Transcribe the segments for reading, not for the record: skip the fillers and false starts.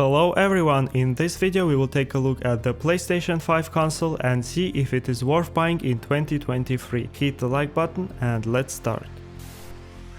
Hello everyone, in this video we will take a look at the PlayStation 5 console and see if it is worth buying in 2023. Hit the like button and let's start.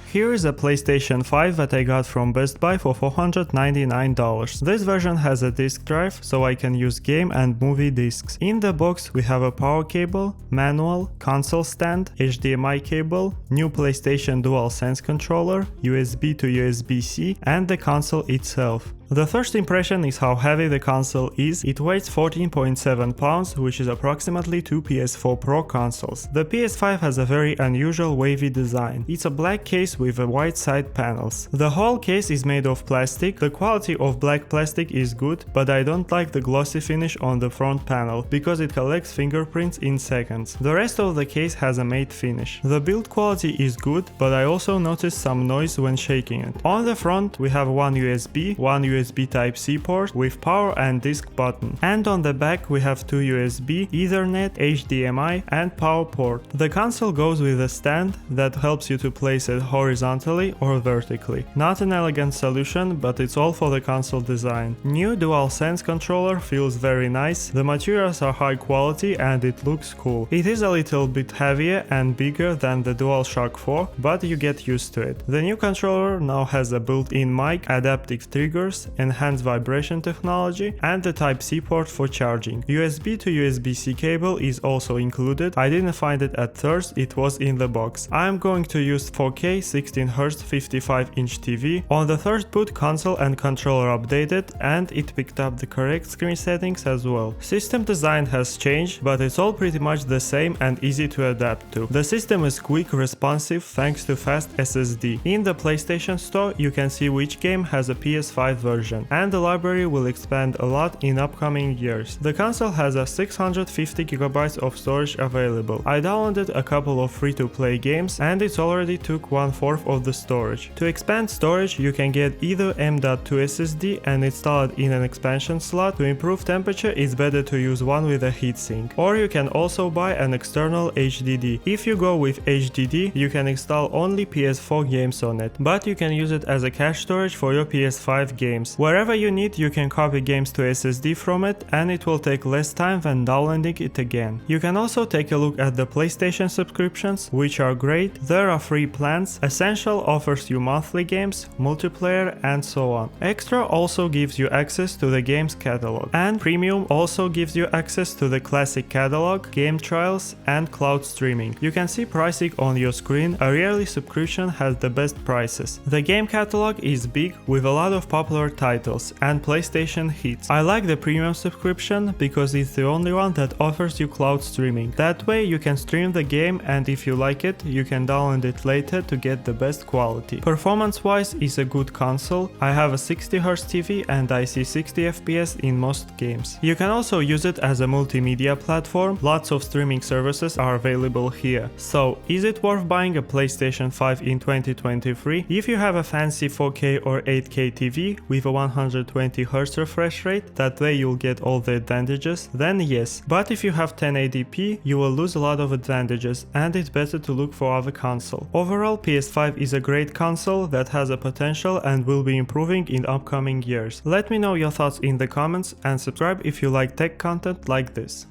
Here is a PlayStation 5 that I got from Best Buy for $499. This version has a disc drive, so I can use game and movie discs. In the box we have a power cable, manual, console stand, HDMI cable, new PlayStation DualSense controller, USB to USB-C, and the console itself. The first impression is how heavy the console is. It weighs 14.7 pounds, which is approximately 2 PS4 Pro consoles. The PS5 has a very unusual wavy design. It's a black case with white side panels. The whole case is made of plastic. The quality of black plastic is good, but I don't like the glossy finish on the front panel, because it collects fingerprints in seconds. The rest of the case has a matte finish. The build quality is good, but I also noticed some noise when shaking it. On the front we have one USB Type-C port with power and disk button, and on the back we have two USB, Ethernet, HDMI and power port. The console goes with a stand that helps you to place it horizontally or vertically. Not an elegant solution, but it's all for the console design. New DualSense controller feels very nice, the materials are high quality and it looks cool. It is a little bit heavier and bigger than the DualShock 4, but you get used to it. The new controller now has a built-in mic, adaptive triggers, enhanced vibration technology, and the Type-C port for charging. USB to USB-C cable is also included. I didn't find it at first, it was in the box. I am going to use 4K 16Hz 55-inch TV. On the first boot, console and controller updated, and it picked up the correct screen settings as well. System design has changed, but it's all pretty much the same and easy to adapt to. The system is quick responsive thanks to fast SSD. In the PlayStation Store you can see which game has a PS5 version, and the library will expand a lot in upcoming years. The console has a 650GB of storage available. I downloaded a couple of free-to-play games and it already took 1/4 of the storage. To expand storage you can get either M.2 SSD and install it in an expansion slot. To improve temperature it's better to use one with a heatsink, or you can also buy an external HDD. If you go with HDD you can install only PS4 games on it, but you can use it as a cache storage for your PS5 games. Wherever you need, you can copy games to SSD from it, and it will take less time than downloading it again. You can also take a look at the PlayStation subscriptions, which are great. There are free plans. Essential offers you monthly games, multiplayer, and so on. Extra also gives you access to the game's catalog, and Premium also gives you access to the classic catalog, game trials, and cloud streaming. You can see pricing on your screen. A yearly subscription has the best prices. The game catalog is big with a lot of popular titles and PlayStation hits. I like the premium subscription because it's the only one that offers you cloud streaming. That way you can stream the game, and if you like it you can download it later to get the best quality. Performance wise it's a good console. I have a 60Hz TV and I see 60 FPS in most games. You can also use it as a multimedia platform. Lots of streaming services are available here. So is it worth buying a PlayStation 5 in 2023? If you have a fancy 4K or 8K TV with a 120Hz refresh rate, that way you'll get all the advantages, then yes. But if you have 1080p you will lose a lot of advantages, and it's better to look for other console. Overall, PS5 is a great console that has a potential and will be improving in upcoming years. Let me know your thoughts in the comments and subscribe if you like tech content like this.